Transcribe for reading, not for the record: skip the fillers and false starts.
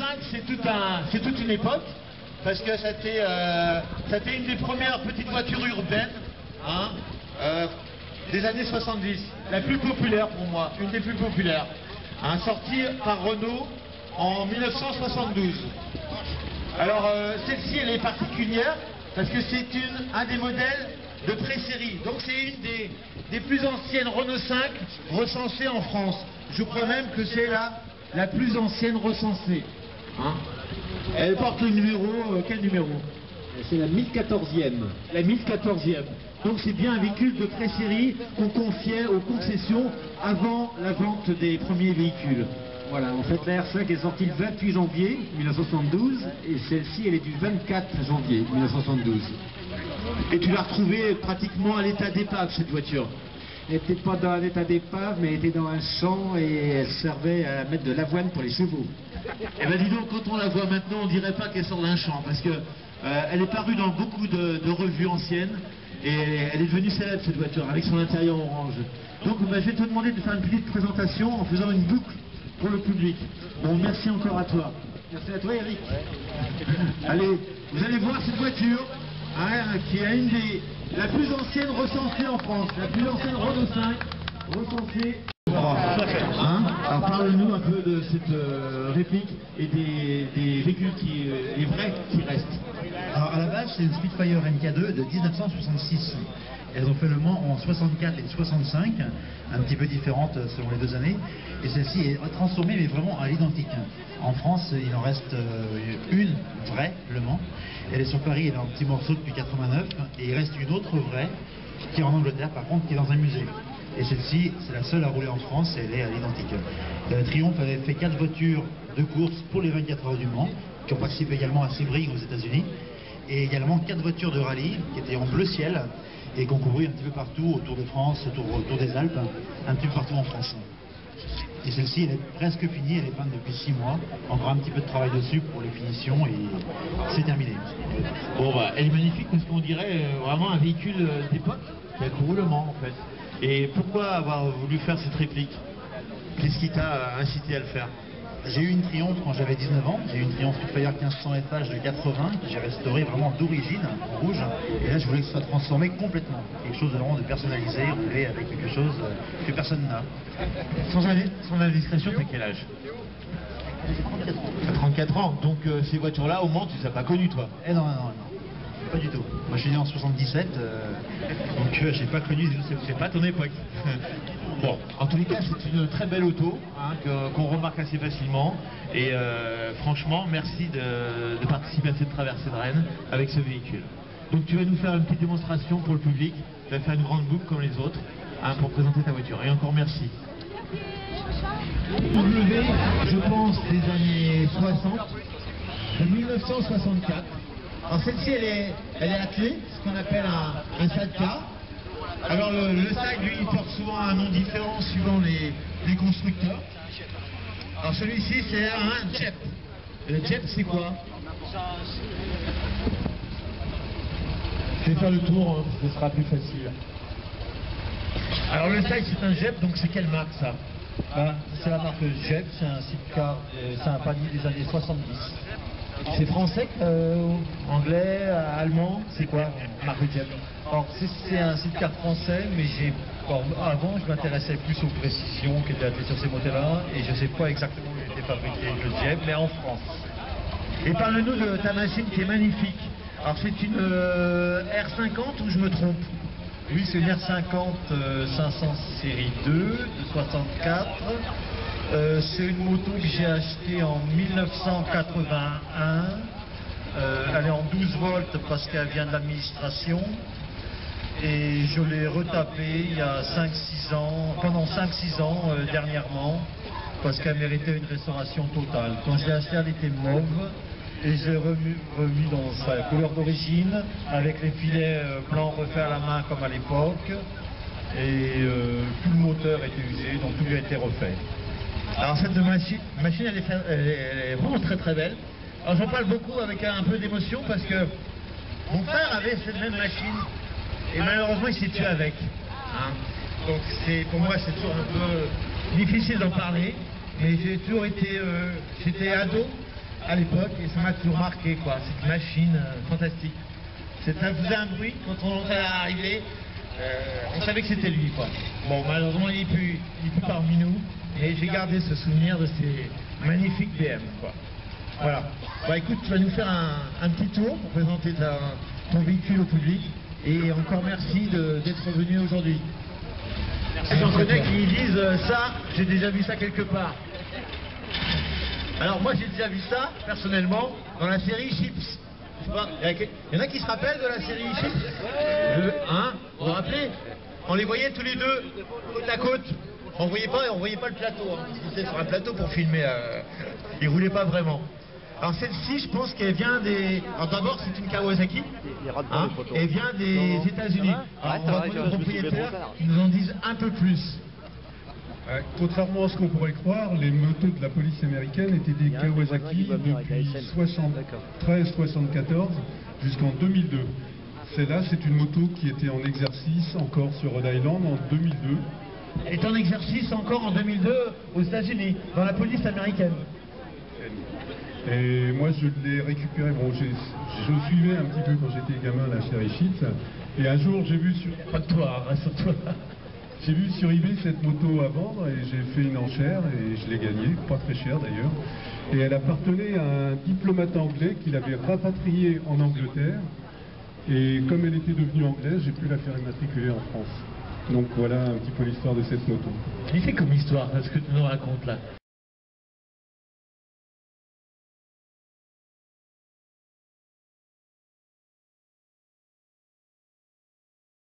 5, c'est toute une époque, parce que c'était une des premières petites voitures urbaines, hein, des années 70, la plus populaire pour moi, une des plus populaires, hein, sortie par Renault en 1972. Alors celle-ci elle est particulière parce que c'est un des modèles de pré-série, donc c'est une des plus anciennes Renault 5 recensées en France. Je crois même que c'est la plus ancienne recensée. Hein, elle porte le numéro, quel numéro? C'est la 1014e. La 1014e. Donc c'est bien un véhicule de pré-série qu'on confiait aux concessions avant la vente des premiers véhicules. Voilà, en fait la R5 est sortie le 28 janvier 1972 et celle-ci elle est du 24 janvier 1972. Et tu l'as retrouvée pratiquement à l'état d'épave cette voiture. Elle n'était pas dans un état d'épave mais elle était dans un champ et elle servait à mettre de l'avoine pour les chevaux. Eh ben dis donc, quand on la voit maintenant on dirait pas qu'elle sort d'un champ parce que elle est parue dans beaucoup de revues anciennes et elle est devenue célèbre cette voiture avec son intérieur orange. Donc je vais te demander de faire une petite présentation en faisant une boucle pour le public. Bon, merci encore à toi. Merci à toi Eric. Allez, vous allez voir cette voiture hein, qui est la plus ancienne recensée en France, la plus ancienne Renault 5 recensée. Hein, alors parle-nous un peu de cette réplique et des véhicules les vrais qui restent. Alors à la base c'est une Spitfire MK2 de 1966. Elles ont fait le Mans en 64 et 65, un petit peu différentes selon les deux années. Et celle-ci est transformée mais vraiment à l'identique. En France il en reste une vraie, le Mans. Elle est sur Paris, elle est en petit morceau depuis 89. Et il reste une autre vraie qui est en Angleterre par contre, qui est dans un musée. Et celle-ci, c'est la seule à rouler en France et elle est à l'identique. Triomphe avait fait 4 voitures de course pour les 24 heures du Mans, qui ont participé également à Sebring aux États-Unis, et également 4 voitures de rallye qui étaient en bleu ciel et qui ont couru un petit peu partout autour de France, autour des Alpes, un petit peu partout en France. Et celle-ci, elle est presque finie, elle est peinte depuis 6 mois. Encore un petit peu de travail dessus pour les finitions et c'est terminé. Bon bah, elle est magnifique parce qu'on dirait vraiment un véhicule d'époque qui a couru le Mans en fait. Et pourquoi avoir voulu faire cette réplique? Qu'est-ce qui t'a incité à le faire? J'ai eu une Triumph quand j'avais 19 ans, j'ai eu une Triumph Spitfire 1500 FH de 80 que j'ai restaurée vraiment d'origine, en rouge. Et là je voulais que ce soit transformé complètement, quelque chose de vraiment de personnalisé, roulé avec quelque chose que personne n'a. Sans indiscrétion, t'as quel âge? J'ai 34 ans, donc ces voitures-là, au Mans, tu les as pas connues toi? Eh non, pas du tout. Moi je suis né en 77, donc j'ai pas connu, c'est pas ton époque. Bon, en tous les cas, c'est une très belle auto hein, qu'on remarque assez facilement. Et franchement, merci de participer à cette traversée de Rennes avec ce véhicule. Donc tu vas nous faire une petite démonstration pour le public. Tu vas faire une grande boucle comme les autres hein, pour présenter ta voiture. Et encore merci. W, je pense, des années 60, de 1964. Alors celle-ci, elle est attelée, ce qu'on appelle un sidecar. Alors le side, lui, il porte souvent un nom différent suivant les constructeurs. Alors celui-ci, c'est un Jeep. Et le Jeep, c'est quoi? Je vais faire le tour, hein, ce sera plus facile. Alors le side, c'est un Jeep, donc c'est quelle marque ça? C'est la marque Jeep, c'est un sidecar, c'est un panier des années 70. C'est français, anglais, allemand, c'est quoi marque Jeep? Alors c'est un sidecar français, mais avant je m'intéressais plus aux précisions qui étaient attachées sur ces modèles-là, et je ne sais pas exactement où il était fabriqué le Jeep, mais en France. Et parle-nous de ta machine qui est magnifique. Alors c'est une R50 ou je me trompe? Oui, c'est une R50 500 série 2 de 64. C'est une moto que j'ai achetée en 1981. Elle est en 12 volts parce qu'elle vient de l'administration. Et je l'ai retapée il y a 5-6 ans, pendant 5-6 ans dernièrement, parce qu'elle méritait une restauration totale. Quand je l'ai achetée, elle était mauve. Et j'ai remis dans sa couleur d'origine, avec les filets blancs refaits à la main comme à l'époque. Et tout le moteur était usé, donc tout lui a été refait. Alors cette machine elle est vraiment très très belle. Alors j'en parle beaucoup avec un peu d'émotion parce que mon frère avait cette même machine et malheureusement il s'est tué avec. Hein. Donc pour moi c'est toujours un peu difficile d'en parler, mais j'ai toujours été, j'étais ado à l'époque et ça m'a toujours marqué, quoi. Cette machine fantastique. Ça faisait un bruit quand on l'entendait arriver. On savait que c'était lui, quoi. Bon, malheureusement, il n'est plus parmi nous. Et j'ai gardé ce souvenir de ces magnifiques BM, quoi. Voilà. Bah écoute, tu vas nous faire un petit tour pour présenter ton véhicule au public. Et encore merci d'être venu aujourd'hui. J'en connais qui disent ça, j'ai déjà vu ça quelque part. Alors moi j'ai déjà vu ça, personnellement, dans la série Chips. Je sais pas, il y en a qui se rappellent de la série Chips vous vous rappelez? On les voyait tous les deux, côte à côte. On voyait pas le plateau, hein. Ils étaient sur un plateau pour filmer, ils roulaient pas vraiment. Alors celle-ci, je pense qu'elle vient des... Alors d'abord, c'est une Kawasaki, elle vient des États-Unis. Alors on va demander aux propriétaires qui nous en disent un peu plus. Contrairement à ce qu'on pourrait croire, les motos de la police américaine étaient des Kawasaki depuis 73-74 jusqu'en 2002. Celle-là, c'est une moto qui était en exercice encore sur Rhode Island en 2002. Elle est en exercice encore en 2002 aux États-Unis, dans la police américaine. Et moi, je l'ai récupérée. Bon, je suivais un petit peu quand j'étais gamin la série Chips. Et un jour, j'ai vu sur... Pas de toi, rassure-toi. J'ai vu sur eBay cette moto à vendre et j'ai fait une enchère et je l'ai gagnée, pas très cher d'ailleurs. Et elle appartenait à un diplomate anglais qui l'avait rapatriée en Angleterre. Et comme elle était devenue anglaise, j'ai pu la faire immatriculer en France. Donc voilà un petit peu l'histoire de cette moto. C'est comme histoire, ce que tu nous racontes là.